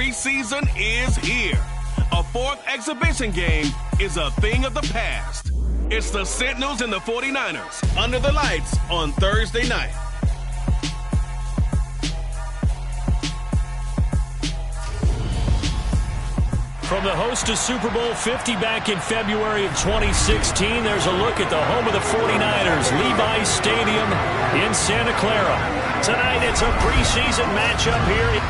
preseason is here. A fourth exhibition game is a thing of the past. It's the Sentinels and the 49ers under the lights on Thursday night. From the host to Super Bowl 50 back in February of 2016, there's a look at the home of the 49ers, Levi's Stadium in Santa Clara. Tonight, it's a preseason matchup here.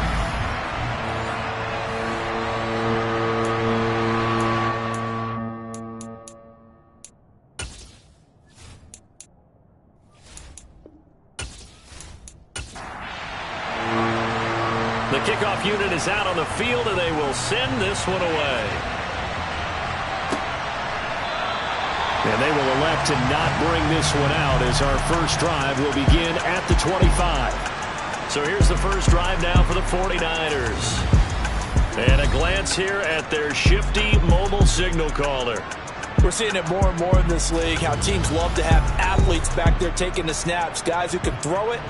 The kickoff unit is out on the field, and they will send this one away. And they will elect to not bring this one out as our first drive will begin at the 25. So here's the first drive now for the 49ers. And a glance here at their shifty mobile signal caller. We're seeing it more and more in this league, how teams love to have athletes back there taking the snaps, guys who can throw it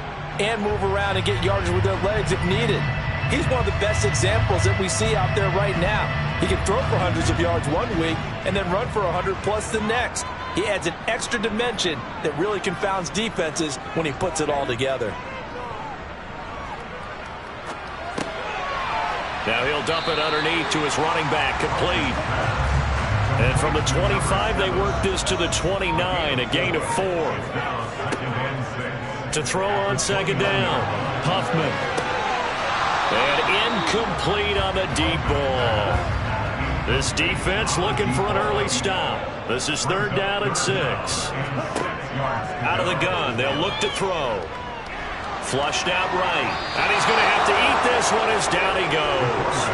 and move around and get yardage with their legs if needed. He's one of the best examples that we see out there right now. He can throw for hundreds of yards one week and then run for 100+ the next. He adds an extra dimension that really confounds defenses when he puts it all together. Now he'll dump it underneath to his running back, complete. And from the 25, they work this to the 29, a gain of 4. To throw on second down, Huffman. And incomplete on the deep ball. This defense looking for an early stop. This is 3rd down and 6. Out of the gun, they'll look to throw. Flushed out right. And he's going to have to eat this one as down he goes.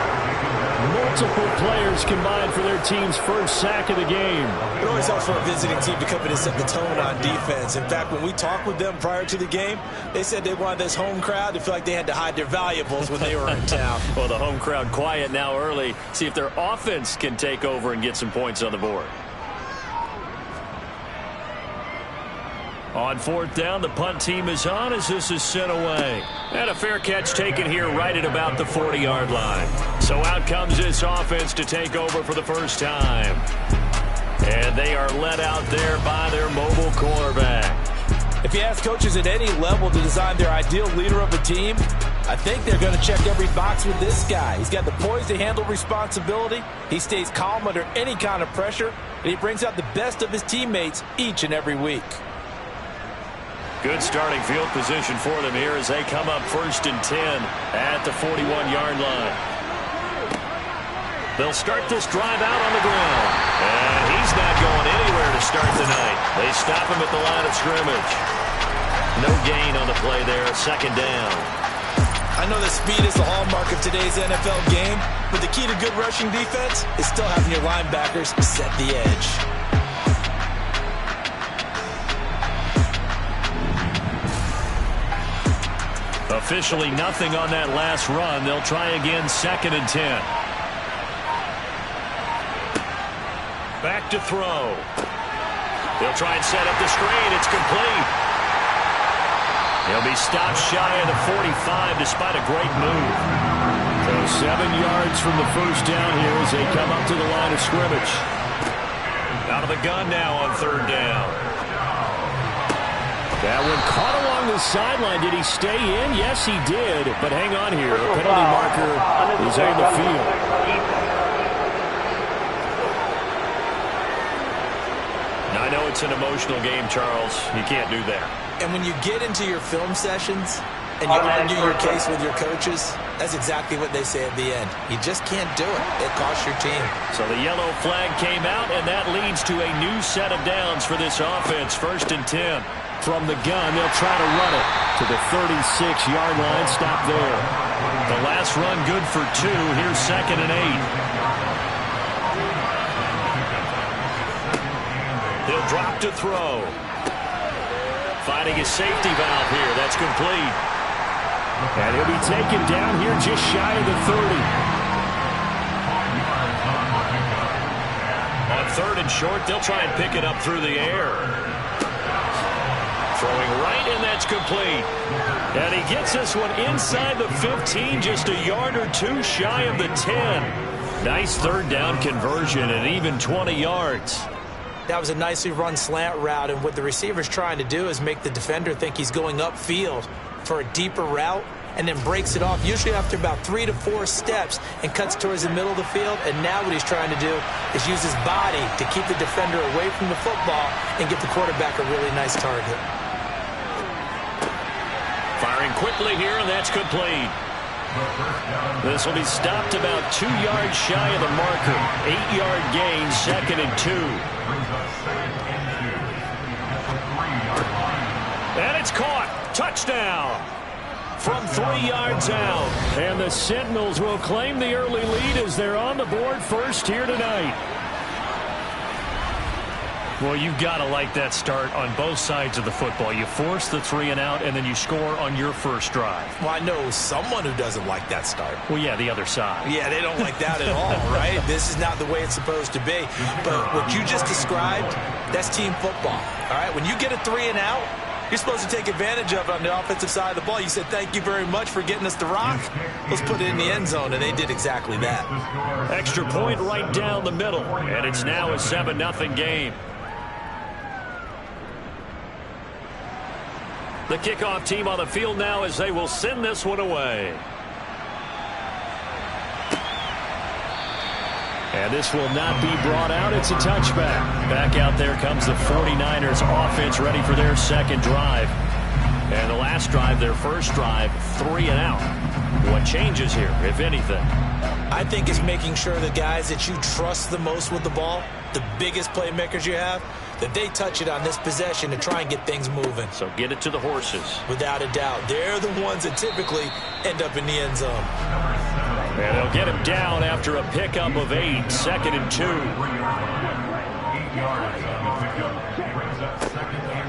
Multiple players combined for their team's first sack of the game. It always helps for a visiting team to come in and set the tone on defense. In fact, when we talked with them prior to the game, they said they wanted this home crowd to feel like they had to hide their valuables when they were in town. Well, the home crowd quiet now early. See if their offense can take over and get some points on the board. On 4th down, the punt team is on as this is sent away. And a fair catch taken here right at about the 40-yard line. So out comes this offense to take over for the first time. And they are led out there by their mobile quarterback. If you ask coaches at any level to design their ideal leader of a team, I think they're going to check every box with this guy. He's got the poise to handle responsibility. He stays calm under any kind of pressure. And he brings out the best of his teammates each and every week. Good starting field position for them here as they come up 1st and 10 at the 41-yard line. They'll start this drive out on the ground. And he's not going anywhere to start the night. They stop him at the line of scrimmage. No gain on the play there, 2nd down. I know that speed is the hallmark of today's NFL game, but the key to good rushing defense is still having your linebackers set the edge. Officially nothing on that last run. They'll try again 2nd and 10. Back to throw. They'll try and set up the screen. It's complete. He'll be stopped shy of the 45 despite a great move. So 7 yards from the first down here as they come up to the line of scrimmage. Out of the gun now on 3rd down. That one caught along the sideline. Did he stay in? Yes, he did. But hang on here. A penalty marker is on the field. Now, I know it's an emotional game, Charles. You can't do that. And when you get into your film sessions and you argue your case with your coaches, that's exactly what they say at the end. You just can't do it. It costs your team. So the yellow flag came out, and that leads to a new set of downs for this offense. 1st and 10. From the gun, they'll try to run it to the 36-yard line. Stop there. The last run good for 2. Here's 2nd and 8. He'll drop to throw. Finding his safety valve here. That's complete. And he'll be taken down here just shy of the 30. On 3rd and short, they'll try and pick it up through the air. Throwing right, and that's complete. And he gets this one inside the 15, just a yard or two shy of the 10. Nice third down conversion and even 20 yards. That was a nicely run slant route, and what the receiver's trying to do is make the defender think he's going upfield for a deeper route, and then breaks it off, usually after about 3 to 4 steps, and cuts towards the middle of the field. And now what he's trying to do is use his body to keep the defender away from the football and give the quarterback a really nice target. Firing quickly here, and that's complete. This will be stopped about 2 yards shy of the marker. 8-yard gain, 2nd and 2. And it's caught. Touchdown. From 3 yards out. And the Sentinels will claim the early lead as they're on the board first here tonight. Well, you've got to like that start on both sides of the football. You force the 3 and out, and then you score on your first drive. Well, I know someone who doesn't like that start. Well, yeah, the other side. Yeah, they don't like that at all, right? This is not the way it's supposed to be. But what you just described, that's team football, all right? When you get a 3 and out, you're supposed to take advantage of it on the offensive side of the ball. You said, thank you very much for getting us the rock. Let's put it in the end zone, and they did exactly that. Extra point right down the middle, and it's now a 7-0 game. The kickoff team on the field now as they will send this one away. And this will not be brought out. It's a touchback. Back out there comes the 49ers offense ready for their second drive. And the last drive, their first drive, 3 and out. What changes here, if anything? I think it's making sure the guys that you trust the most with the ball, the biggest playmakers you have, that they touch it on this possession to try and get things moving. So get it to the horses. Without a doubt. They're the ones that typically end up in the end zone. And they'll get him down after a pickup of 8, 2nd and 2.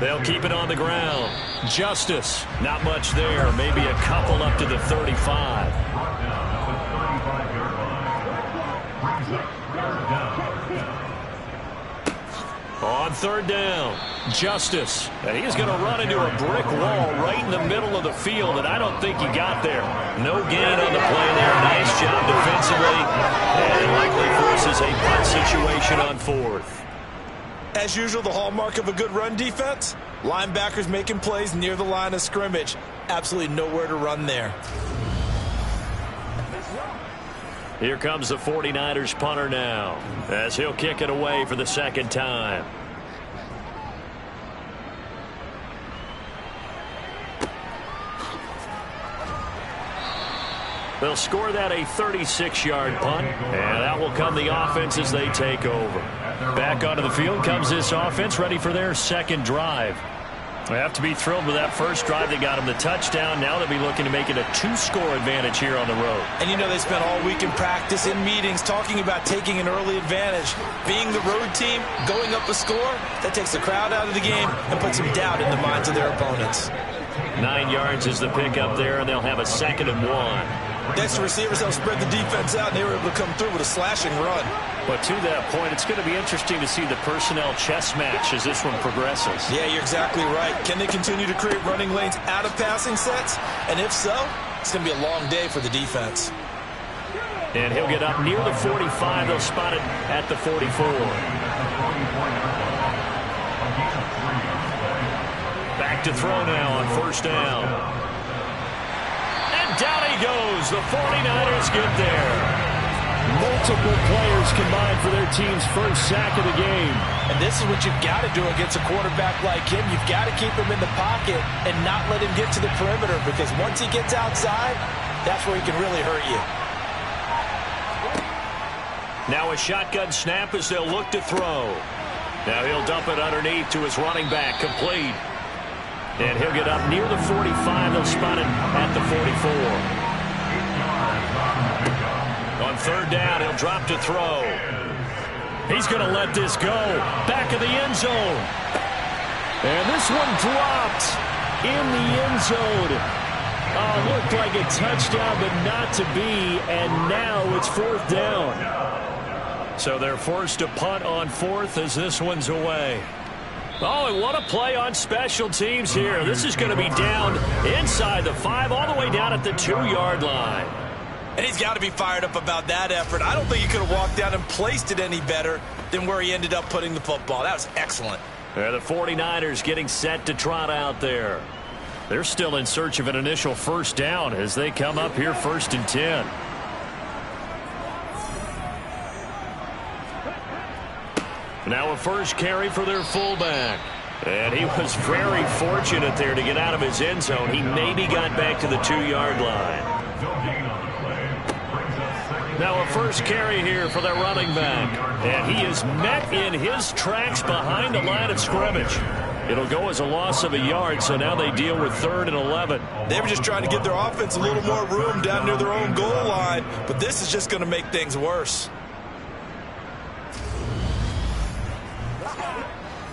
They'll keep it on the ground. Justice, not much there. Maybe a couple up to the 35. On third down, Justice. And he's going to run into a brick wall right in the middle of the field, and I don't think he got there. No gain on the play there. Nice job defensively. And it likely forces a punt situation on 4th. As usual, the hallmark of a good run defense, linebackers making plays near the line of scrimmage. Absolutely nowhere to run there. Here comes the 49ers punter now, as he'll kick it away for the second time. They'll score that a 36-yard punt, and that will come the offense as they take over. Back onto the field comes this offense, ready for their second drive. They have to be thrilled with that first drive. They got him the touchdown. Now they'll be looking to make it a 2-score advantage here on the road. And you know, they spent all week in practice, in meetings, talking about taking an early advantage. Being the road team, going up a score, that takes the crowd out of the game and puts some doubt in the minds of their opponents. 9 yards is the pickup there, and they'll have a 2nd and 1. Next, the receivers helped spread the defense out, and they were able to come through with a slashing run. But to that point, it's going to be interesting to see the personnel chess match as this one progresses. Yeah, you're exactly right. Can they continue to create running lanes out of passing sets? And if so, it's going to be a long day for the defense. And he'll get up near the 45. They'll spot it at the 44. Back to throw now on first down. Down he goes. The 49ers get there. Multiple players combined for their team's first sack of the game. And this is what you've got to do against a quarterback like him. You've got to keep him in the pocket and not let him get to the perimeter, because once he gets outside, that's where he can really hurt you. Now a shotgun snap as they'll look to throw. Now he'll dump it underneath to his running back. Complete. And he'll get up near the 45. They'll spot it at the 44. On third down, he'll drop to throw. He's going to let this go. Back of the end zone. And this one dropped in the end zone. Oh, looked like a touchdown, but not to be. And now it's 4th down. So they're forced to punt on 4th as this one's away. Oh, and what a play on special teams here. This is going to be down inside the 5, all the way down at the 2-yard line. And he's got to be fired up about that effort. I don't think he could have walked down and placed it any better than where he ended up putting the football. That was excellent. And the 49ers getting set to trot out there. They're still in search of an initial first down as they come up here 1st and 10. Now a first carry for their fullback. And he was very fortunate there to get out of his end zone. He maybe got back to the 2-yard line. Now a first carry here for their running back. And he is met in his tracks behind the line of scrimmage. It'll go as a loss of a yard, so now they deal with 3rd and 11. They were just trying to give their offense a little more room down near their own goal line, but this is just going to make things worse.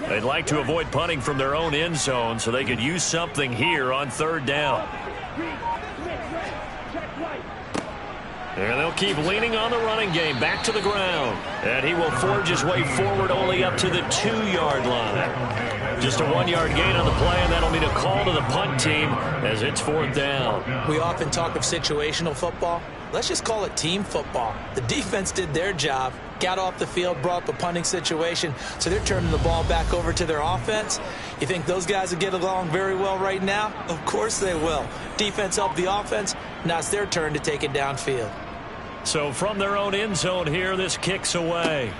They'd like to avoid punting from their own end zone so they could use something here on 3rd down. And they'll keep leaning on the running game back to the ground. And he will forge his way forward only up to the 2-yard line. Just a 1-yard gain on the play, and that'll mean a call to the punt team as it's 4th down. We often talk of situational football. Let's just call it team football. The defense did their job, got off the field, brought up a punting situation, so they're turning the ball back over to their offense. You think those guys will get along very well right now? Of course they will. Defense helped the offense. Now it's their turn to take it downfield. So from their own end zone here, this kicks away.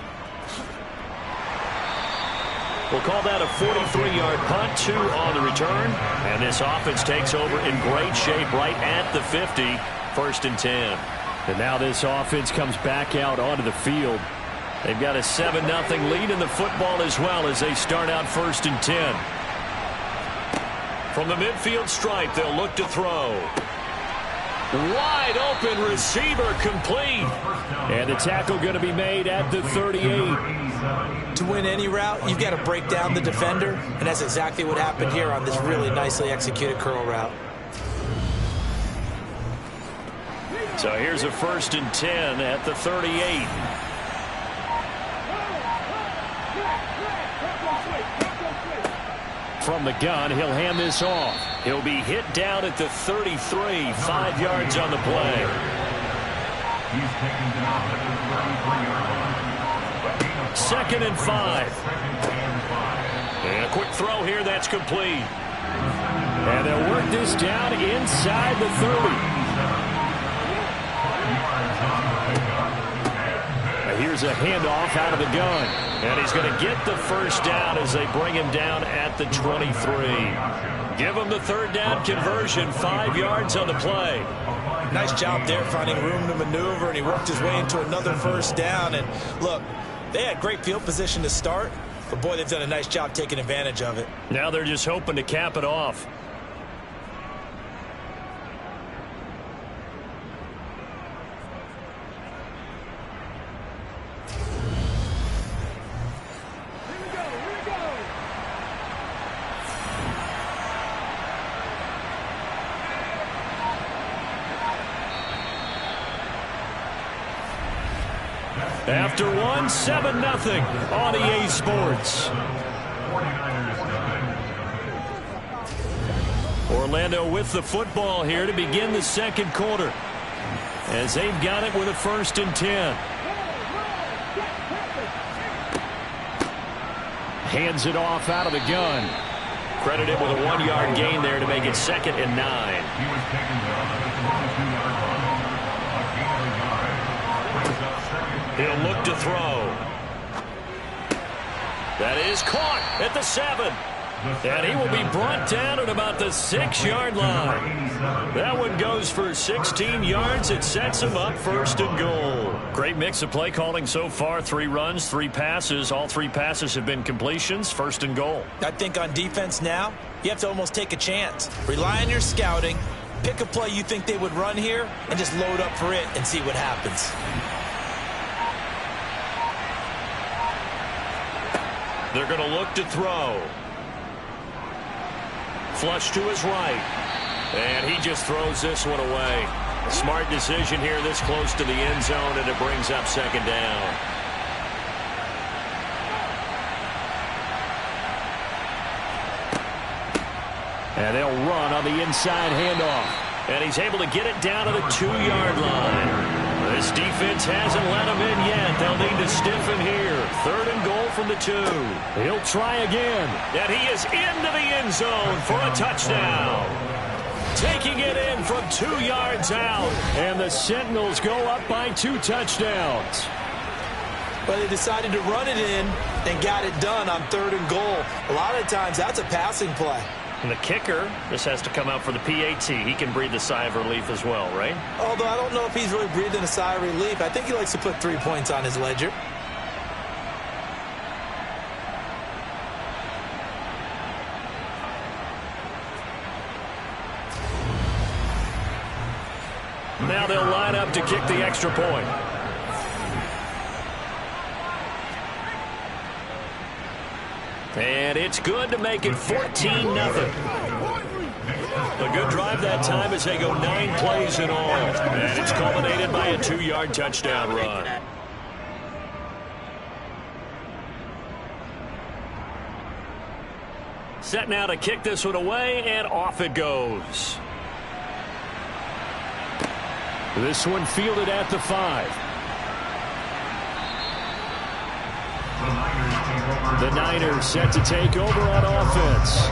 We'll call that a 43-yard punt, 2 on the return. And this offense takes over in great shape right at the 50, 1st and 10. And now this offense comes back out onto the field. They've got a 7-0 lead in the football as well as they start out 1st and 10. From the midfield stripe, they'll look to throw. Wide open receiver complete. And the tackle going to be made at the 38. To win any route, you've got to break down the defender, and that's exactly what happened here on this really nicely executed curl route. So here's a 1st and 10 at the 38. From the gun, he'll hand this off. He'll be hit down at the 33, 5 yards on the play. He's taken down at the 33-yard line. 2nd and 5. And a quick throw here that's complete. And they'll work this down inside the 30. Here's a handoff out of the gun. And he's going to get the first down as they bring him down at the 23. Give him the 3rd down conversion, 5 yards on the play. Nice job there finding room to maneuver, and he worked his way into another 1st down. And look, they had great field position to start, but boy, they've done a nice job taking advantage of it. Now they're just hoping to cap it off. After one, 7-0 on EA Sports. Orlando with the football here to begin the 2nd quarter, as they've got it with a 1st and 10. Hands it off out of the gun. Credited with a 1-yard gain there to make it 2nd and 9. He was taken down at the 22-yard line. He'll look to throw. That is caught at the 7. And he will be brought down at about the 6-yard line. That one goes for 16 yards. It sets him up 1st and goal. Great mix of play calling so far. 3 runs, 3 passes. All 3 passes have been completions. 1st and goal. I think on defense now, you have to almost take a chance. Rely on your scouting. Pick a play you think they would run here and just load up for it and see what happens. They're going to look to throw. Flush to his right. And he just throws this one away. Smart decision here this close to the end zone, and it brings up 2nd down. And they'll run on the inside handoff. And he's able to get it down to the 2-yard line. This defense hasn't let him in yet. They'll need to stiffen here. 3rd and goal from the 2. He'll try again. And he is into the end zone for a touchdown. Taking it in from 2 yards out. And the Sentinels go up by 2 touchdowns. But they decided to run it in and got it done on 3rd and goal. A lot of times that's a passing play. And the kicker just has to come out for the PAT. He can breathe a sigh of relief as well, right? Although I don't know if he's really breathing a sigh of relief. I think he likes to put 3 points on his ledger. Now they'll line up to kick the extra point. And it's good to make it 14-0. A good drive that time as they go 9 plays in all. And it's culminated by a 2-yard touchdown run. Set now to kick this one away, and off it goes. This one fielded at the 5. The Niners set to take over on offense.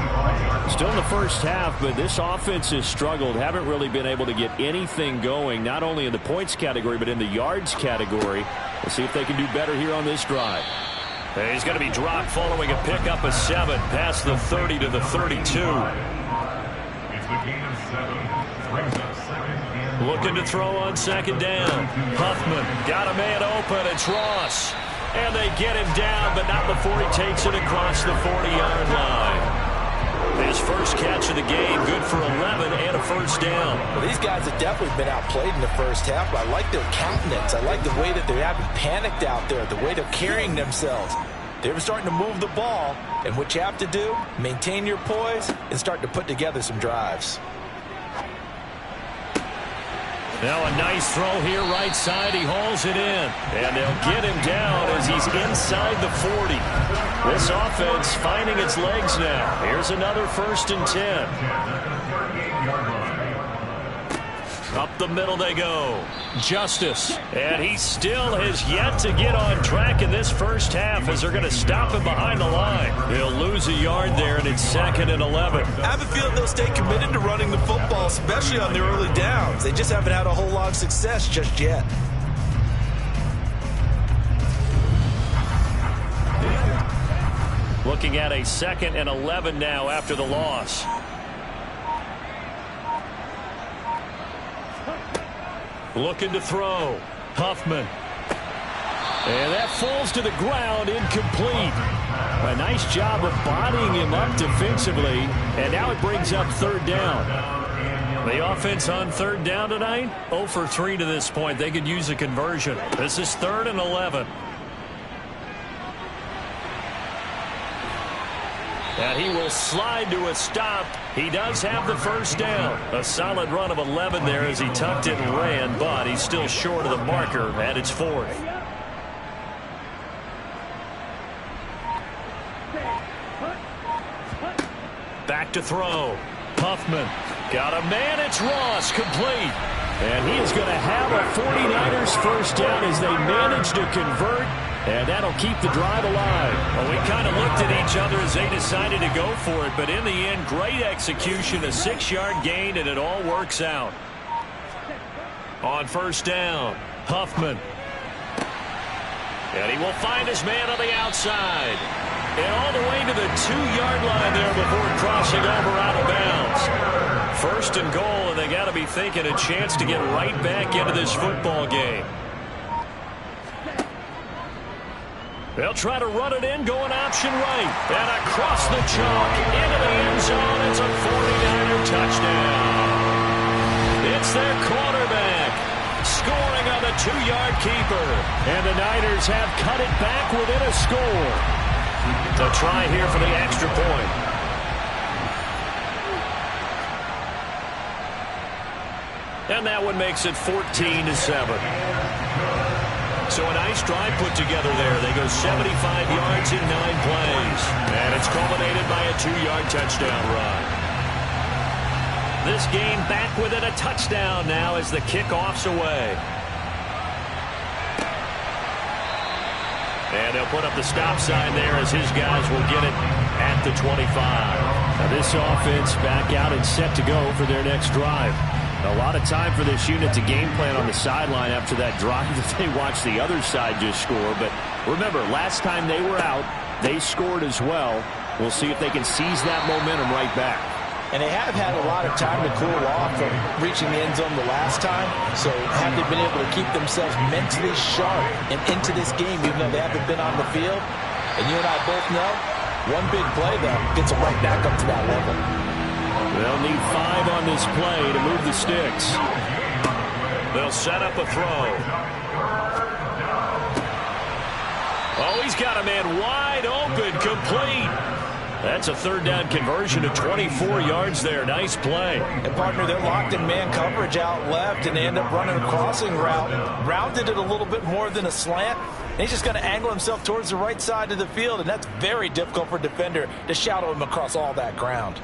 Still in the first half, but this offense has struggled. Haven't really been able to get anything going, not only in the points category, but in the yards category. We'll see if they can do better here on this drive. He's going to be dropped following a pickup of 7 past the 30 to the 32. It's the gain of 7. Brings up 2nd. Looking to throw on 2nd down. Huffman got a man open. It's Ross. And they get him down, but not before he takes it across the 40-yard line. His first catch of the game, good for 11 and a first down. Well, these guys have definitely been outplayed in the first half, but I like their countenance. I like the way that they haven't panicked out there, the way they're carrying themselves. They're starting to move the ball, and what you have to do, maintain your poise and start to put together some drives. Now a nice throw here right side. He hauls it in. And they'll get him down as he's inside the 40. This offense finding its legs now. Here's another 1st and 10. Up the middle they go. Justice. And he still has yet to get on track in this first half as they're going to stop him behind the line. He'll lose a yard there, and it's 2nd and 11. I have a feeling they'll stay committed to running the football, especially on their early downs. They just haven't had a whole lot of success just yet. Looking at a 2nd and 11 now after the loss. Looking to throw. Huffman. And that falls to the ground, incomplete. A nice job of bodying him up defensively. And now it brings up 3rd down. The offense on 3rd down tonight, 0 for 3 to this point. They could use a conversion. This is 3rd and 11. And he will slide to a stop. He does have the first down. A solid run of 11 there as he tucked it and ran, but he's still short of the marker at its 4th. Back to throw. Huffman. Got a man. It's Ross. Complete. And he is going to have a 49ers first down as they manage to convert. And that'll keep the drive alive. Well, we kind of looked at each other as they decided to go for it. But in the end, great execution, a 6-yard gain, and it all works out. On first down, Huffman. And he will find his man on the outside. And all the way to the 2-yard line there before crossing over out of bounds. 1st and goal, and they got to be thinking a chance to get right back into this football game. They'll try to run it in, going option right. And across the chalk, into the end zone. It's a 49er touchdown. It's their quarterback scoring on the 2-yard keeper. And the Niners have cut it back within a score. To try here for the extra point. And that one makes it 14-7. So a nice drive put together there. They go 75 yards in 9 plays. And it's culminated by a 2-yard touchdown run. This game back within a touchdown now as the kickoff's away. And they'll put up the stop sign there as his guys will get it at the 25. Now this offense back out and set to go for their next drive. A lot of time for this unit to game plan on the sideline after that drive that they watched the other side just score. But remember, last time they were out, they scored as well. We'll see if they can seize that momentum right back. And they have had a lot of time to cool off from reaching the end zone the last time. So have they been able to keep themselves mentally sharp and into this game even though they haven't been on the field? And you and I both know, one big play, though, gets them right back up to that level. They'll need 5 on this play to move the sticks. They'll set up a throw. Oh, he's got a man wide open, complete. That's a third down conversion of 24 yards there. Nice play. And, partner, they're locked in man coverage out left, and they end up running a crossing route. Rounded it a little bit more than a slant. And he's just going to angle himself towards the right side of the field, and that's very difficult for a defender to shadow him across all that ground.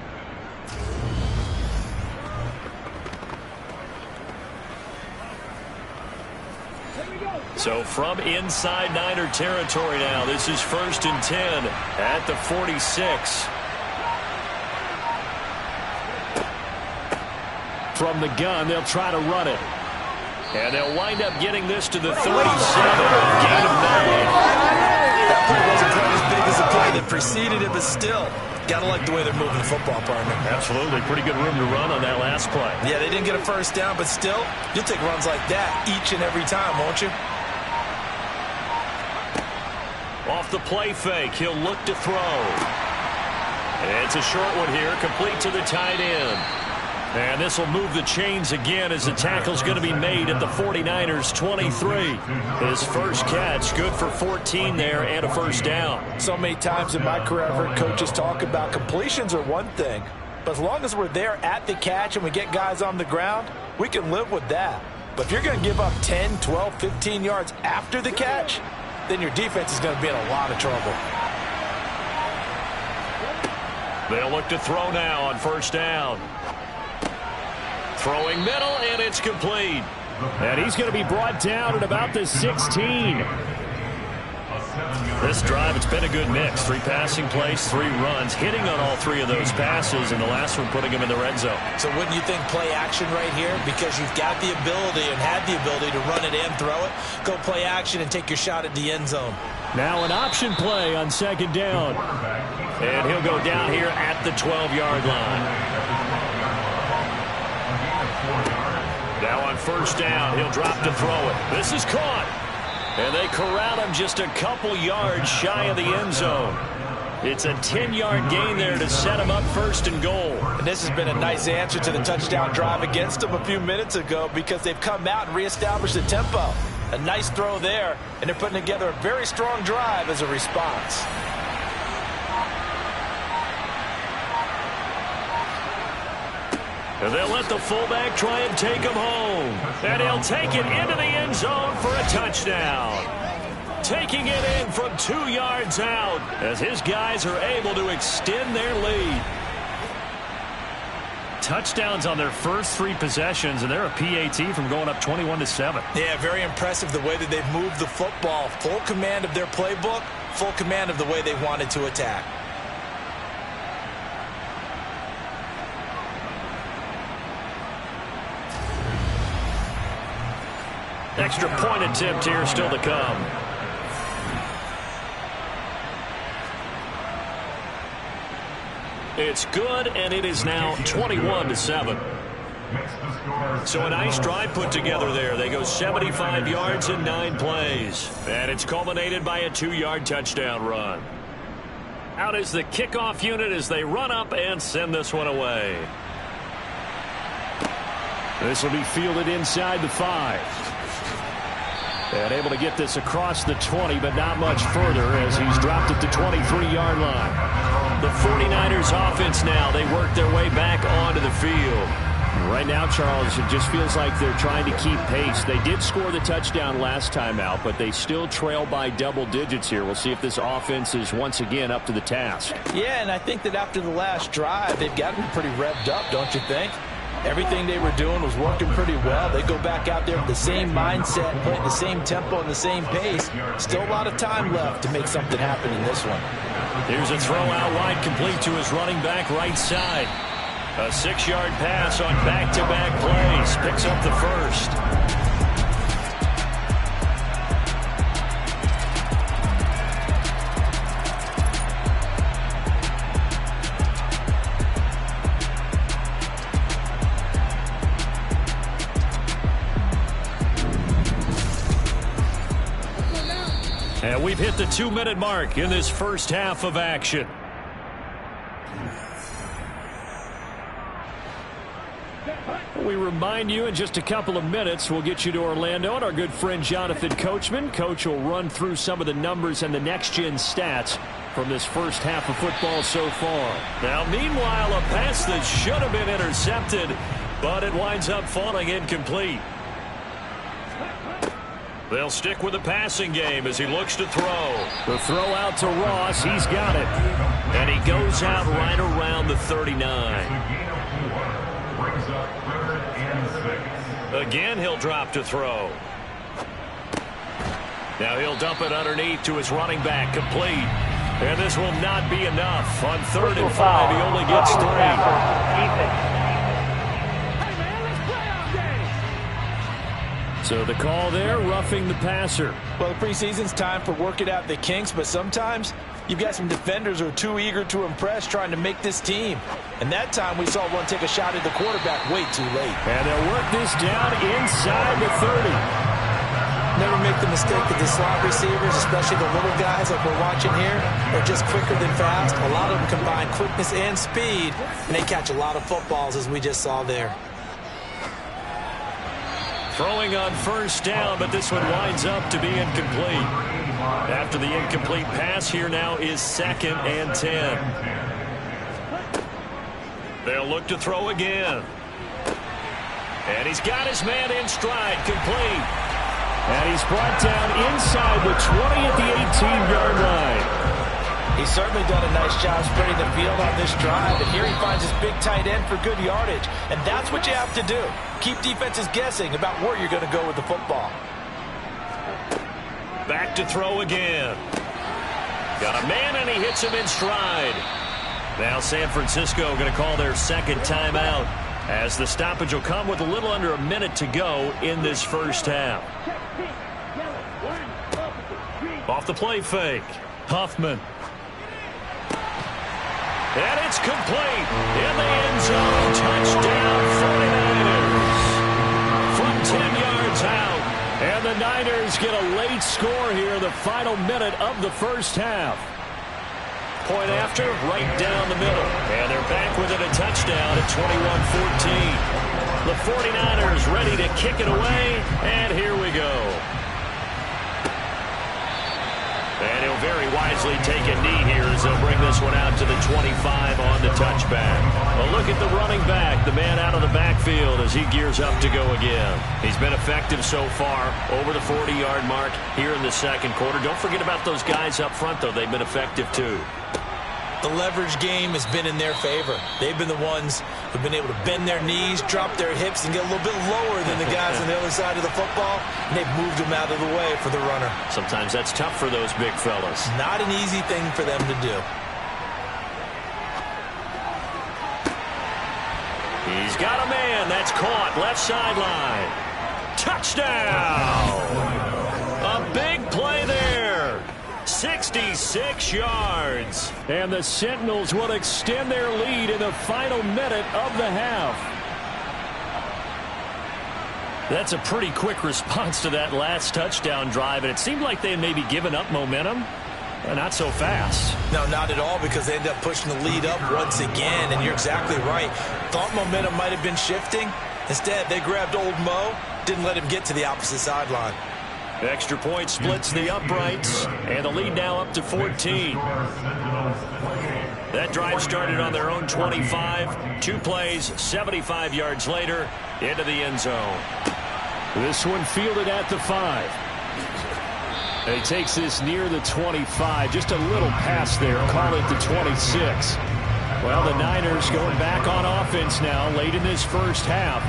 So from inside Niner territory now, this is 1st and 10 at the 46. From the gun, they'll try to run it. And they'll wind up getting this to the 37. Gain of 9. That play wasn't quite as big as the play that preceded it, but still, gotta like the way they're moving the football, partner. Absolutely. Pretty good room to run on that last play. Yeah, they didn't get a first down, but still, you'll take runs like that each and every time, won't you? Off the play fake, he'll look to throw. And it's a short one here, complete to the tight end. And this will move the chains again as the tackle's going to be made at the 49ers 23. His first catch, good for 14 there and a first down. So many times in my career I've heard coaches talk about completions are one thing, but as long as we're there at the catch and we get guys on the ground, we can live with that. But if you're going to give up 10, 12, 15 yards after the catch, then your defense is going to be in a lot of trouble. They'll look to throw now on first down. Throwing middle, and it's complete. And he's going to be brought down at about the 16. This drive, it's been a good mix. 3 passing plays, 3 runs, hitting on all 3 of those passes, and the last one putting him in the red zone. So wouldn't you think play action right here? Because you've got the ability and had the ability to run it and throw it. Go play action and take your shot at the end zone. Now an option play on second down. And he'll go down here at the 12-yard line. Now on first down, he'll drop to throw it. This is caught. And they corral him just a couple yards shy of the end zone. It's a 10-yard gain there to set him up 1st and goal. And this has been a nice answer to the touchdown drive against them a few minutes ago because they've come out and reestablished the tempo. A nice throw there, and they're putting together a very strong drive as a response. And they'll let the fullback try and take him home. And he'll take it into the end zone for a touchdown. Taking it in from 2 yards out as his guys are able to extend their lead. Touchdowns on their first 3 possessions, and they're a PAT from going up 21-7. Yeah, very impressive the way that they've moved the football. Full command of their playbook, full command of the way they wanted to attack. Extra point attempt here still to come. It's good, and it is now 21-7. So a nice drive put together there. They go 75 yards in 9 plays. And it's culminated by a 2-yard touchdown run. Out is the kickoff unit as they run up and send this one away. This will be fielded inside the 5. And able to get this across the 20, but not much further as he's dropped at the 23-yard line. The 49ers offense now, they work their way back onto the field. Right now, Charles, it just feels like they're trying to keep pace. They did score the touchdown last time out, but they still trail by double digits here. We'll see if this offense is once again up to the task. Yeah, and I think that after the last drive, they've got to be pretty revved up, don't you think? Everything they were doing was working pretty well. They go back out there with the same mindset, playing the same tempo and the same pace. Still a lot of time left to make something happen in this one. Here's a throw out wide, complete to his running back right side. A 6-yard pass on back-to-back plays. Picks up the first. And we've hit the 2-minute mark in this first half of action. We remind you in just a couple of minutes we'll get you to Orlando and our good friend Jonathan Coachman. Coach will run through some of the numbers and the next-gen stats from this first half of football so far. Now, meanwhile, a pass that should have been intercepted, but it winds up falling incomplete. They'll stick with the passing game as he looks to throw. The throw out to Ross. He's got it. And he goes out right around the 39. Again, he'll drop to throw. Now he'll dump it underneath to his running back, complete. And this will not be enough. On 3rd and 5, he only gets 3. So the call there, roughing the passer. Well, the preseason's time for working out the kinks, but sometimes you've got some defenders who are too eager to impress, trying to make this team. And that time we saw one take a shot at the quarterback way too late. And they'll work this down inside the 30. Never make the mistake that the slot receivers, especially the little guys like we're watching here, are just quicker than fast. A lot of them combine quickness and speed, and they catch a lot of footballs, as we just saw there. Throwing on 1st down, but this one winds up to be incomplete. After the incomplete pass, here now is 2nd and 10. They'll look to throw again. And he's got his man in stride, complete. And he's brought down inside the 20 at the 18-yard line. He's certainly done a nice job spreading the field on this drive, and here he finds his big tight end for good yardage. And that's what you have to do. Keep defenses guessing about where you're going to go with the football. Back to throw again. Got a man, and he hits him in stride. Now San Francisco going to call their 2nd timeout, as the stoppage will come with a little under a minute to go in this first half. Off the play fake. Huffman. And it's complete in the end zone. Touchdown 49ers. From 10 yards out. And the Niners get a late score here in the final minute of the first half. Point after, right down the middle. And they're back within a touchdown at 21-14. The 49ers ready to kick it away. And here we go. And he'll very wisely take a knee here as they'll bring this one out to the 25 on the touchback. A look at the running back, the man out of the backfield as he gears up to go again. He's been effective so far, over the 40-yard mark here in the 2nd quarter. Don't forget about those guys up front, though. They've been effective, too. The leverage game has been in their favor. They've been the ones who've been able to bend their knees, drop their hips, and get a little bit lower than the guys on the other side of the football, and they've moved them out of the way for the runner. Sometimes that's tough for those big fellas. Not an easy thing for them to do. He's got a man. That's caught. Left sideline. Touchdown! A big play there. 66 yards. And the Sentinels will extend their lead in the final minute of the half. That's a pretty quick response to that last touchdown drive, and it seemed like they had maybe given up momentum. Not so fast. No, not at all, because they ended up pushing the lead up once again, and you're exactly right. Thought momentum might have been shifting. Instead, they grabbed old Mo, didn't let him get to the opposite sideline. Extra point splits the uprights, and the lead now up to 14. That drive started on their own 25. 2 plays, 75 yards later, into the end zone. This one fielded at the 5. And he takes this near the 25. Just a little pass there. Call it the 26. Well, the Niners going back on offense now late in this first half.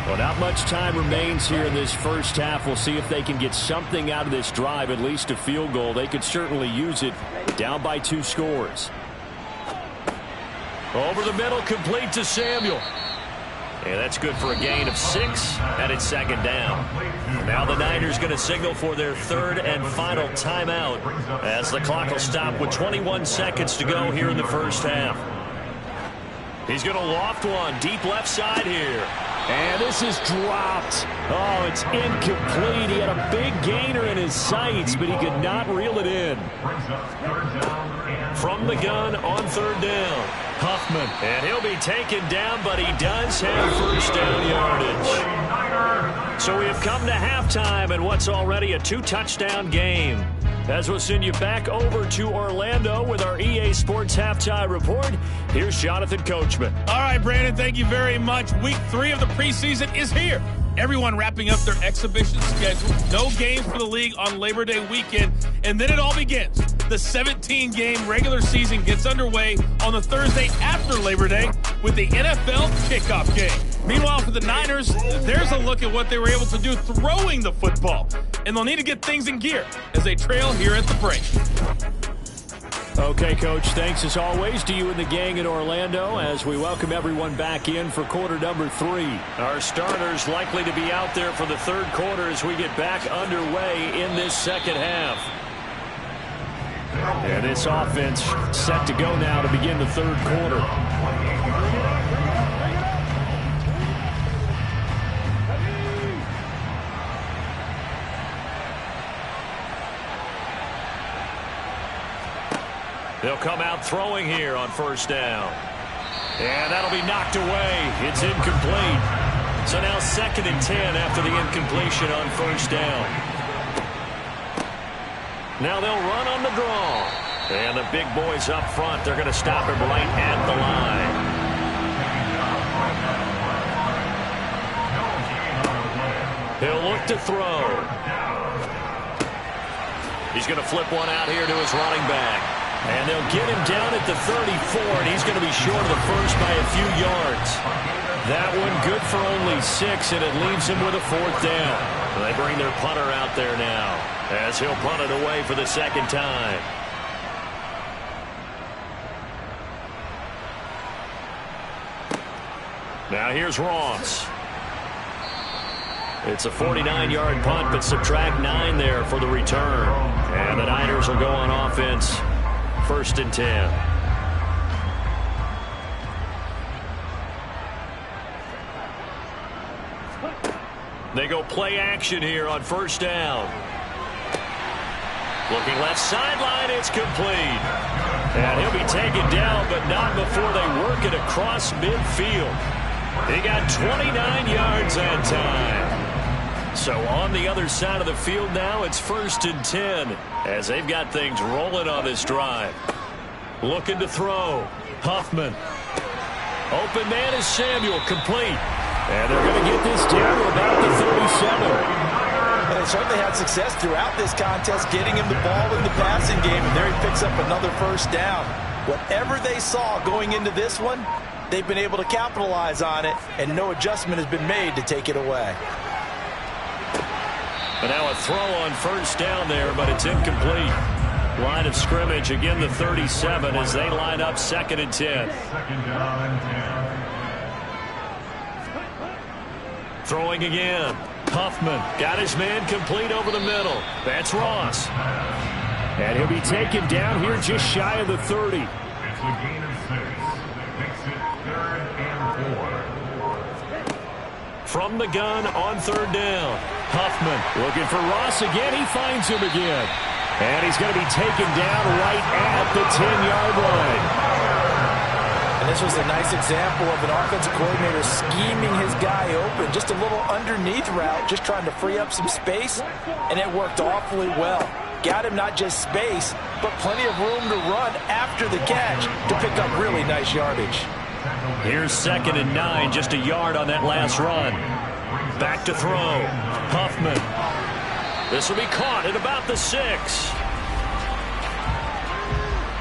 Well, not much time remains here in this first half. We'll see if they can get something out of this drive, at least a field goal. They could certainly use it, down by 2 scores. Over the middle, complete to Samuel. And that's good for a gain of 6, and it's second down. Now the Niners going to signal for their third and final timeout as the clock will stop with 21 seconds to go here in the first half. He's going to loft one deep left side here. And this is dropped. Oh, it's incomplete. He had a big gainer in his sights, but he could not reel it in. From the gun on third down, Huffman. And he'll be taken down, but he does have first down yardage. So we have come to halftime in what's already a 2-touchdown game. As we'll send you back over to Orlando with our EA Sports Halftime Report, here's Jonathan Coachman. All right, Brandon, thank you very much. Week 3 of the preseason is here. Everyone wrapping up their exhibition schedule. No games for the league on Labor Day weekend. And then it all begins. The 17-game regular season gets underway on the Thursday after Labor Day with the NFL kickoff game. Meanwhile, for the Niners, there's a look at what they were able to do throwing the football. And they'll need to get things in gear as they trail here at the break. Okay, Coach, thanks as always to you and the gang in Orlando as we welcome everyone back in for quarter number 3. Our starters likely to be out there for the third quarter as we get back underway in this second half. And this offense set to go now to begin the third quarter. They'll come out throwing here on first down. And that'll be knocked away. It's incomplete. So now 2nd and 10 after the incompletion on first down. Now they'll run on the draw. And the big boys up front, they're going to stop him right at the line. He'll look to throw. He's going to flip one out here to his running back. And they'll get him down at the 34, and he's going to be short of the first by a few yards. That one good for only 6, and it leaves him with a 4th down. They bring their punter out there now as he'll punt it away for the second time. Now here's Ross. It's a 49-yard punt, but subtract 9 there for the return. And the Niners will go on offense. 1st and 10. They go play action here on first down. Looking left sideline, it's complete. And he'll be taken down, but not before they work it across midfield. He got 29 yards that time. So on the other side of the field now, it's 1st and 10 as they've got things rolling on this drive. Looking to throw. Huffman. Open man is Samuel, complete. And they're going to get this down to about the 37. And they certainly had success throughout this contest getting him the ball in the passing game, and there he picks up another first down. Whatever they saw going into this one, they've been able to capitalize on it, and no adjustment has been made to take it away. And now a throw on first down there, but it's incomplete. Line of scrimmage, again the 37 as they line up 2nd and 10. Throwing again. Huffman got his man complete over the middle. That's Ross. And he'll be taken down here just shy of the 30. It's a gain of 6. Makes it 3rd and 4. From the gun on third down. Huffman looking for Ross again. He finds him again. And he's going to be taken down right at the 10-yard line. And this was a nice example of an offensive coordinator scheming his guy open. Just a little underneath route, just trying to free up some space, and it worked awfully well. Got him not just space, but plenty of room to run after the catch to pick up really nice yardage. Here's 2nd and 9, just a yard on that last run. Back to throw. Huffman. This will be caught at about the 6.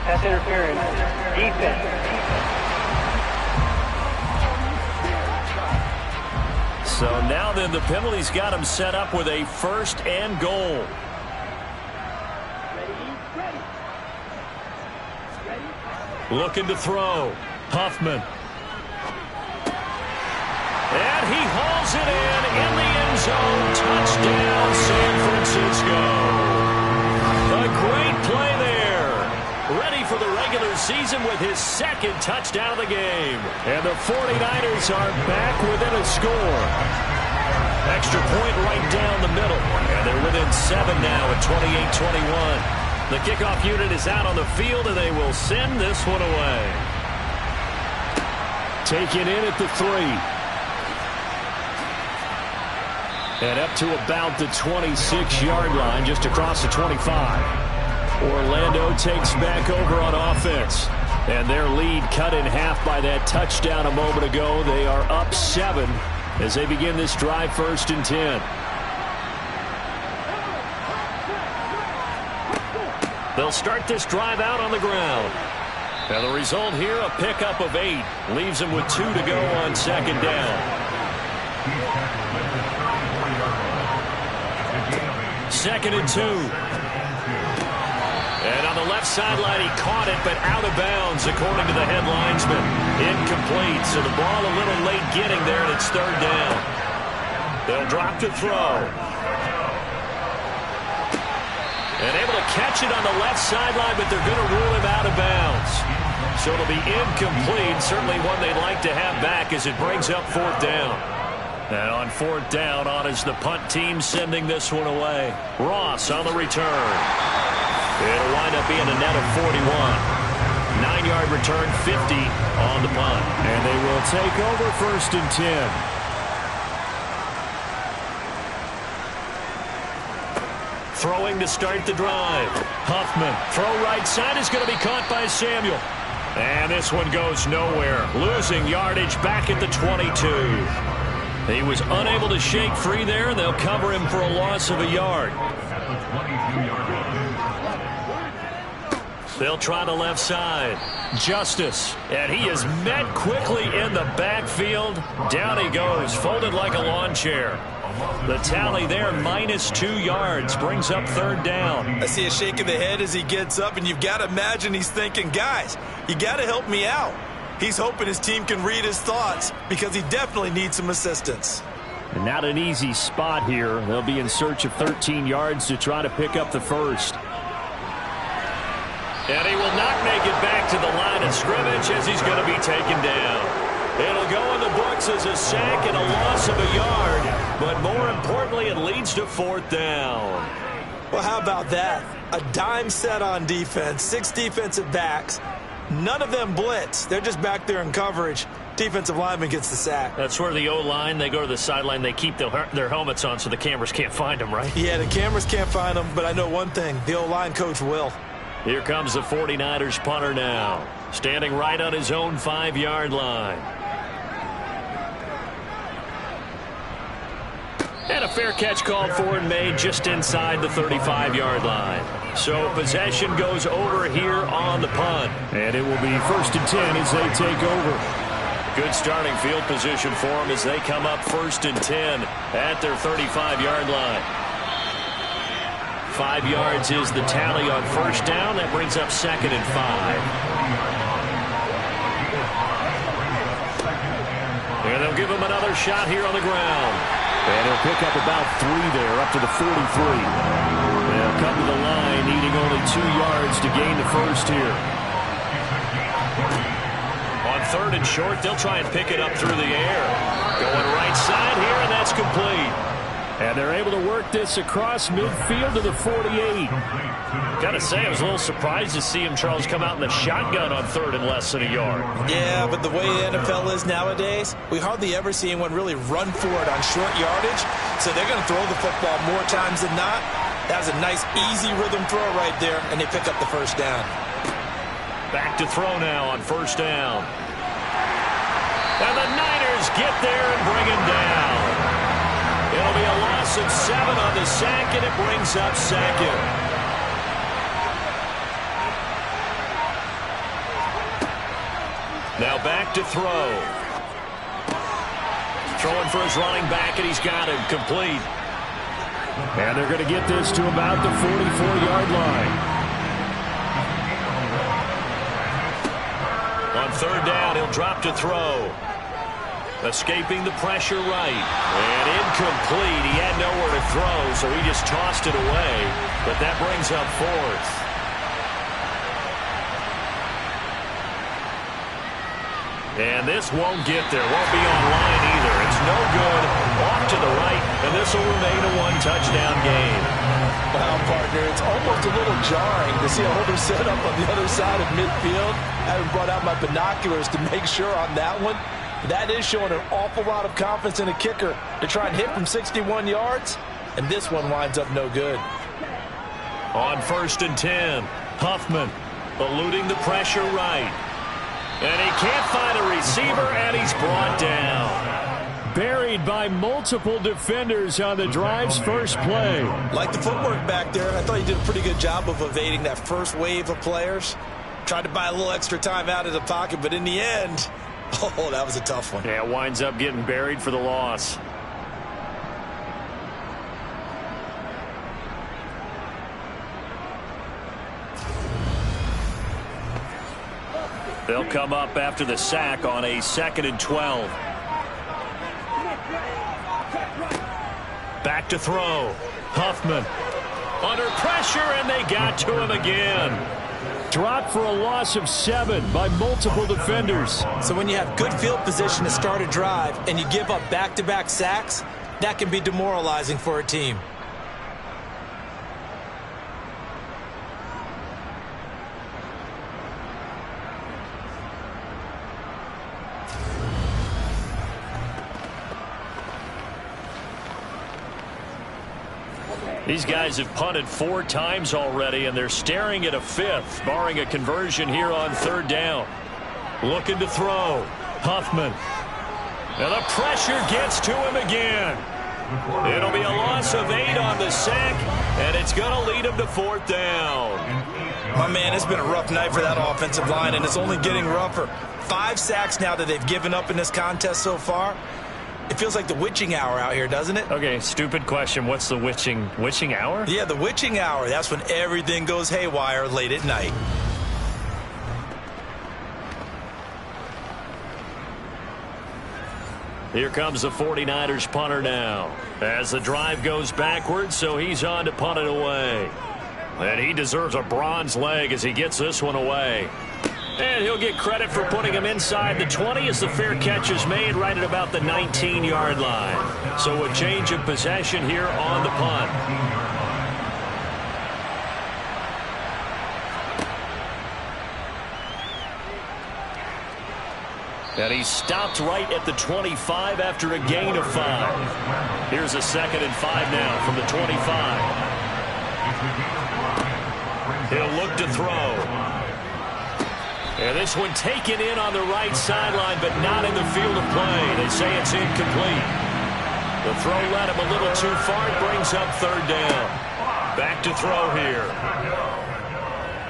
Pass interference. Defense. So now then, the penalty's got him set up with a 1st and goal. Looking to throw. Huffman. And he hauls it in the end zone. Touchdown, San Francisco. A great play there. Ready for the regular season with his 2nd touchdown of the game. And the 49ers are back within a score. Extra point right down the middle. And they're within 7 now at 28-21. The kickoff unit is out on the field, and they will send this one away. Taken in at the 3. And up to about the 26-yard line, just across the 25. Orlando takes back over on offense. And their lead cut in half by that touchdown a moment ago. They are up 7 as they begin this drive, 1st and 10. They'll start this drive out on the ground. And the result here, a pickup of 8. Leaves them with 2 to go on 2nd down. 2nd and 2. And on the left sideline, he caught it, but out of bounds, according to the head linesman. Incomplete, so the ball a little late getting there, and it's 3rd down. They'll drop to throw. And able to catch it on the left sideline, but they're going to rule him out of bounds. So it'll be incomplete, certainly one they'd like to have back as it brings up 4th down. And on 4th down, on is the punt team sending this one away. Ross on the return. It'll wind up being a net of 41. 9-yard return, 50 on the punt. And they will take over 1st and 10. Throwing to start the drive. Huffman. Throw right side is going to be caught by Samuel. And this one goes nowhere. Losing yardage back at the 22. He was unable to shake free there. They'll cover him for a loss of a yard. They'll try the left side. Justice. And he is met quickly in the backfield. Down he goes, folded like a lawn chair. The tally there, -2 yards, brings up 3rd down. I see a shake of the head as he gets up, and you've got to imagine he's thinking, guys, you got to help me out. He's hoping his team can read his thoughts because he definitely needs some assistance. And not an easy spot here. They'll be in search of 13 yards to try to pick up the 1st. And he will not make it back to the line of scrimmage as he's going to be taken down. It'll go in the books as a sack and a loss of a yard. But more importantly, it leads to 4th down. Well, how about that? A dime set on defense, 6 defensive backs. None of them blitz. They're just back there in coverage. Defensive lineman gets the sack. That's where the O-line, they go to the sideline, they keep their helmets on so the cameras can't find them, right? Yeah, the cameras can't find them, but I know one thing. The O-line coach will. Here comes the 49ers punter now. Standing right on his own 5-yard line. And a fair catch called for and made just inside the 35-yard line. So possession goes over here on the punt. And it will be 1st and 10 as they take over. Good starting field position for them as they come up 1st and 10 at their 35-yard line. 5 yards is the tally on 1st down. That brings up 2nd and 5. And they'll give him another shot here on the ground. And he'll pick up about 3 there, up to the 43. They'll come to the line, needing only 2 yards to gain the 1st here. On 3rd and short, they'll try and pick it up through the air. Going right side here, and that's complete. And they're able to work this across midfield to the 48. Got to say, I was a little surprised to see him, Charles, come out in the shotgun on 3rd and less than a yard. Yeah, but the way the NFL is nowadays, we hardly ever see anyone really run for it on short yardage. So they're going to throw the football more times than not. That was a nice, easy rhythm throw right there, and they pick up the 1st down. Back to throw now on 1st down. And the Niners get there and bring him down. It'll be a loss of 7 on the sack, and it brings up 2nd. Now back to throw. Throwing for his running back, and he's got him. Complete. And they're going to get this to about the 44-yard line. On third down, he'll drop to throw. Escaping the pressure right. And incomplete. He had nowhere to throw, so he just tossed it away. But that brings up fourth. And this won't get there. Won't be on line either. It's no good. Off to the right, and this will remain a one-touchdown game. Wow, partner, it's almost a little jarring to see a holder set up on the other side of midfield. I haven't brought out my binoculars to make sure on that one. That is showing an awful lot of confidence in a kicker to try and hit from 61 yards, and this one winds up no good. On 1st and 10, Huffman eluding the pressure right. And he can't find a receiver, and he's brought down. Buried by multiple defenders on the drive's first play. Like the footwork back there, I thought he did a pretty good job of evading that first wave of players. Tried to buy a little extra time out of the pocket, but in the end, oh, that was a tough one. Yeah, winds up getting buried for the loss. They'll come up after the sack on a 2nd and 12. Back to throw. Huffman under pressure, and they got to him again. Dropped for a loss of 7 by multiple defenders. So when you have good field position to start a drive and you give up back-to-back sacks, that can be demoralizing for a team. These guys have punted 4 times already, and they're staring at a 5th, barring a conversion here on 3rd down. Looking to throw. Huffman. And the pressure gets to him again. It'll be a loss of 8 on the sack, and it's going to lead him to 4th down. My man, it's been a rough night for that offensive line, and it's only getting rougher. 5 sacks now that they've given up in this contest so far. It feels like the witching hour out here, doesn't it? Okay, stupid question. What's the witching hour? Yeah, the witching hour. That's when everything goes haywire late at night. Here comes the 49ers punter now. As the drive goes backwards, so he's on to punt it away. And he deserves a bronze leg as he gets this one away. And he'll get credit for putting him inside the 20 as the fair catch is made right at about the 19-yard line. So a change of possession here on the punt. And he stopped right at the 25 after a gain of 5. Here's a 2nd and 5 now from the 25. He'll look to throw. And this one taken in on the right sideline, but not in the field of play. They say it's incomplete. The throw led him a little too far. It brings up 3rd down. Back to throw here.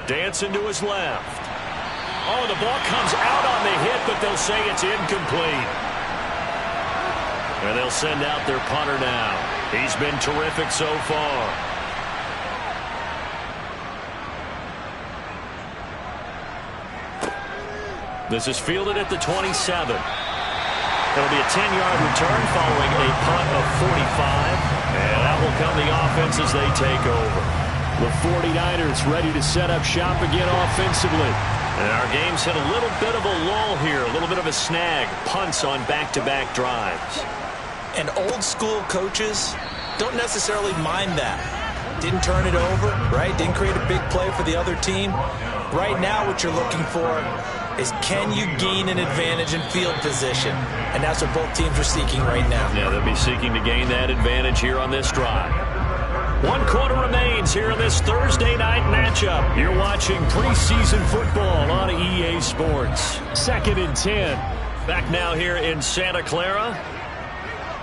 Dancing to his left. Oh, the ball comes out on the hit, but they'll say it's incomplete. And they'll send out their punter now. He's been terrific so far. This is fielded at the 27. It'll be a 10-yard return following a punt of 45. And that will come the offense as they take over. The 49ers ready to set up shop again offensively. And our game's hit a little bit of a lull here, a little bit of a snag. Punts on back-to-back drives. And old-school coaches don't necessarily mind that. Didn't turn it over, right? Didn't create a big play for the other team. Right now what you're looking for is can you gain an advantage in field position? And that's what both teams are seeking right now. Yeah, they'll be seeking to gain that advantage here on this drive. 1 quarter remains here in this Thursday night matchup. You're watching preseason football on EA Sports. 2nd and 10. Back now here in Santa Clara.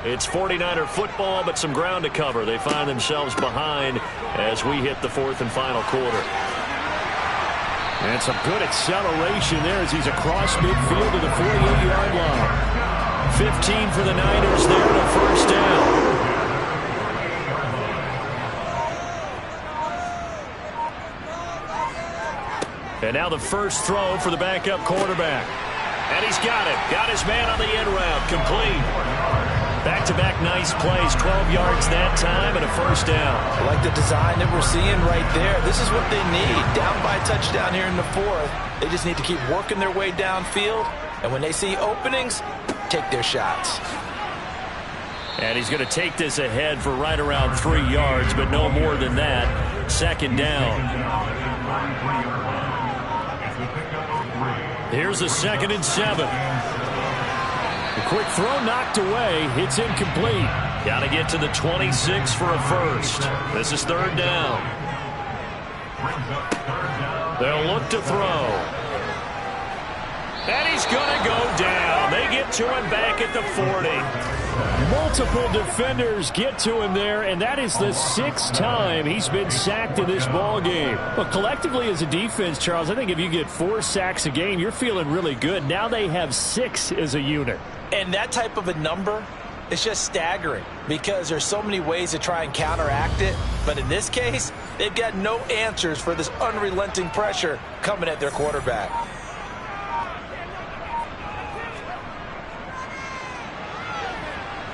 It's 49er football, but some ground to cover. They find themselves behind as we hit the 4th and final quarter. And some good acceleration there as he's across midfield to the 48-yard line. 15 for the Niners there to first down. And now the first throw for the backup quarterback. And he's got it. Got his man on the end route. Complete. Back-to-back nice plays. 12 yards that time and a first down. I like the design that we're seeing right there. This is what they need. Down by a touchdown here in the fourth. They just need to keep working their way downfield. And when they see openings, take their shots. And he's going to take this ahead for right around 3 yards, but no more than that. Second down. Here's the 2nd and 7. A quick throw knocked away. It's incomplete. Got to get to the 26 for a first. This is 3rd down. They'll look to throw. And he's going to go down. They get to him back at the 40. Multiple defenders get to him there, and that is the 6th time he's been sacked in this ball game. Well, collectively as a defense, Charles, I think if you get 4 sacks a game, you're feeling really good. Now they have 6 as a unit. And that type of a number is just staggering because there's so many ways to try and counteract it. But in this case, they've got no answers for this unrelenting pressure coming at their quarterback.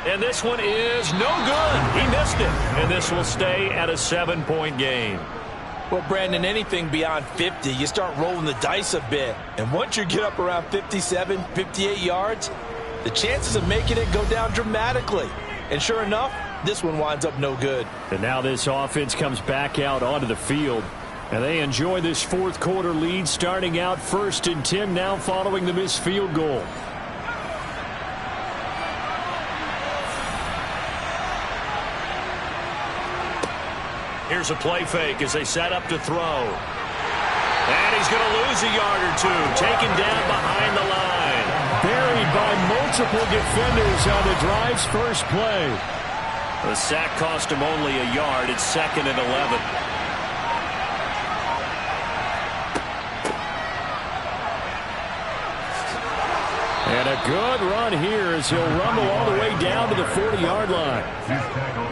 And this one is no good. He missed it. And this will stay at a 7-point game. Well, Brandon, anything beyond 50, you start rolling the dice a bit. And once you get up around 57, 58 yards, the chances of making it go down dramatically. And sure enough, this one winds up no good. And now this offense comes back out onto the field. And they enjoy this 4th quarter lead, starting out 1st and 10 now following the missed field goal. Here's a play fake as they set up to throw. And he's going to lose a yard or 2. Taken down behind the line. Buried by multiple defenders on the drive's first play. The sack cost him only a yard. It's 2nd and 11. And a good run here as he'll rumble all the way down to the 40-yard line.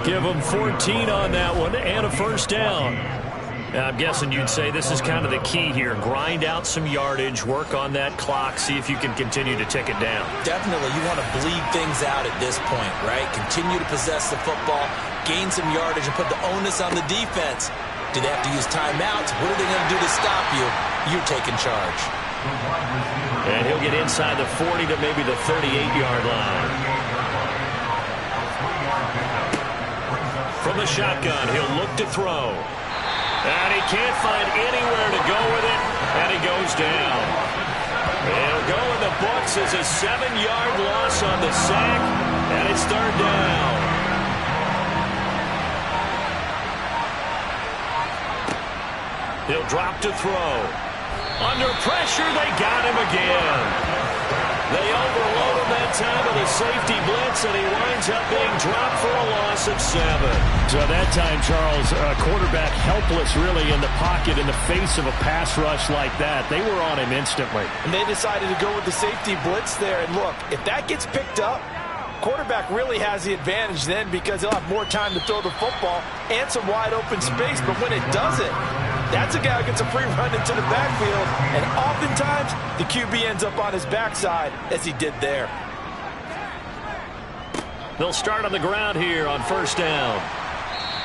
Give him 14 on that one and a first down. Now, I'm guessing you'd say this is kind of the key here. Grind out some yardage, work on that clock, see if you can continue to tick it down. Definitely, you want to bleed things out at this point, right? Continue to possess the football, gain some yardage, and put the onus on the defense. Do they have to use timeouts? What are they going to do to stop you? You're taking charge. And he'll get inside the 40 to maybe the 38-yard line. From the shotgun, he'll look to throw. And he can't find anywhere to go with it, and he goes down. He'll go in the books as a 7-yard loss on the sack, and it's 3rd down. He'll drop to throw. Under pressure, they got him again. They overload him that time with a safety blitz, and he winds up being dropped for a loss of 7. So that time, Charles, quarterback helpless really in the pocket in the face of a pass rush like that. They were on him instantly. And they decided to go with the safety blitz there. And look, if that gets picked up, quarterback really has the advantage then because he'll have more time to throw the football and some wide open space. But when it doesn't, that's a guy who gets a free run into the backfield, and oftentimes the QB ends up on his backside, as he did there. They'll start on the ground here on first down.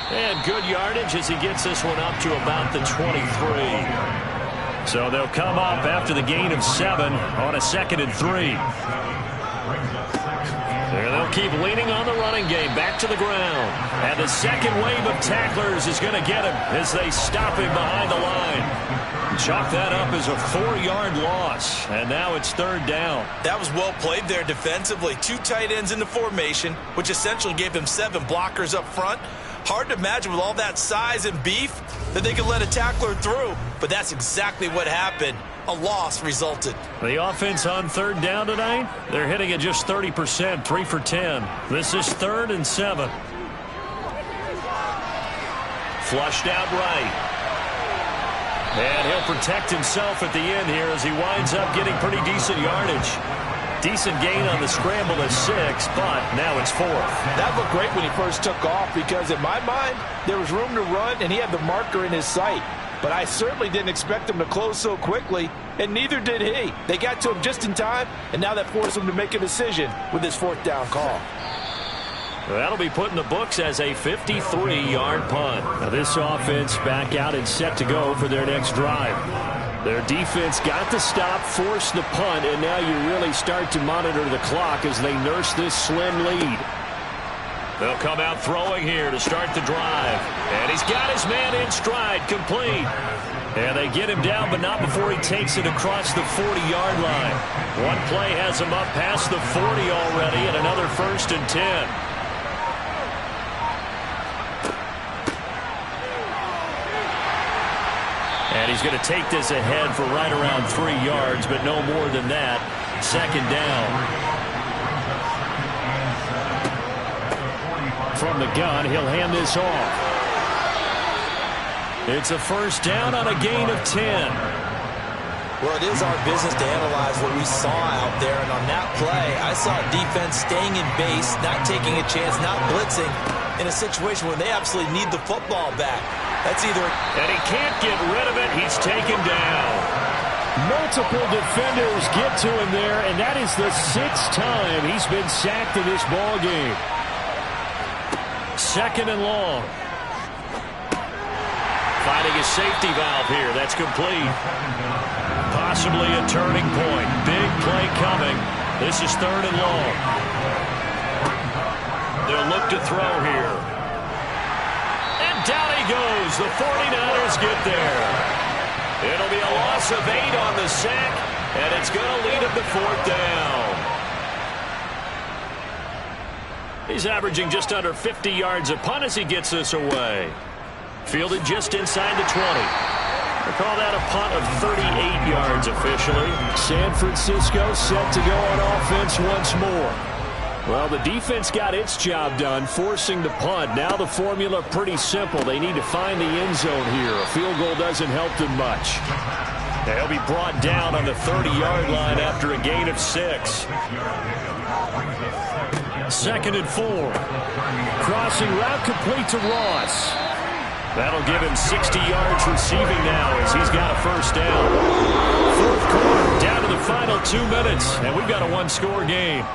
And good yardage as he gets this one up to about the 23. So they'll come up after the gain of 7 on a 2nd and 3. And they'll keep leaning on the running game back to the ground. And the second wave of tacklers is going to get him as they stop him behind the line. Chalk that up as a 4-yard loss. And now it's 3rd down. That was well played there defensively. 2 tight ends in the formation, which essentially gave them 7 blockers up front. Hard to imagine with all that size and beef that they could let a tackler through. But that's exactly what happened. A loss resulted. The offense on 3rd down tonight, they're hitting at just 30%, 3 for 10. This is 3rd and 7. Flushed out right. And he'll protect himself at the end here as he winds up getting pretty decent yardage. Decent gain on the scramble to 6, but now it's 4th. That looked great when he first took off because in my mind, there was room to run and he had the marker in his sight. But I certainly didn't expect him to close so quickly, and neither did he. They got to him just in time, and now that forced him to make a decision with his 4th down call. That'll be put in the books as a 53-yard punt. Now this offense back out and set to go for their next drive. Their defense got the stop, forced the punt, and now you really start to monitor the clock as they nurse this slim lead. They'll come out throwing here to start the drive. And he's got his man in stride, complete. And they get him down, but not before he takes it across the 40-yard line. One play has him up past the 40 already, and another 1st and 10. And he's going to take this ahead for right around 3 yards, but no more than that. 2nd down. From the gun, he'll hand this off. It's a 1st down on a gain of 10. Well, it is our business to analyze what we saw out there, and on that play, I saw defense staying in base, not taking a chance, not blitzing, in a situation where they absolutely need the football back. That's either... And he can't get rid of it. He's taken down. Multiple defenders get to him there, and that is the 6th time he's been sacked in this ball game. 2nd and long. Finding a safety valve here. That's complete. Possibly a turning point. Big play coming. This is 3rd and long. They'll look to throw here. And down he goes. The 49ers get there. It'll be a loss of 8 on the sack, and it's going to lead him to 4th down. He's averaging just under 50 yards a punt as he gets this away. Fielded just inside the 20. They call that a punt of 38 yards officially. San Francisco set to go on offense once more. Well, the defense got its job done, forcing the punt. Now the formula pretty simple. They need to find the end zone here. A field goal doesn't help them much. They'll be brought down on the 30-yard line after a gain of 6. 2nd and 4. Crossing route complete to Ross. That'll give him 60 yards receiving now as he's got a 1st down. 4th quarter, down to the final 2 minutes, and we've got a 1-score game.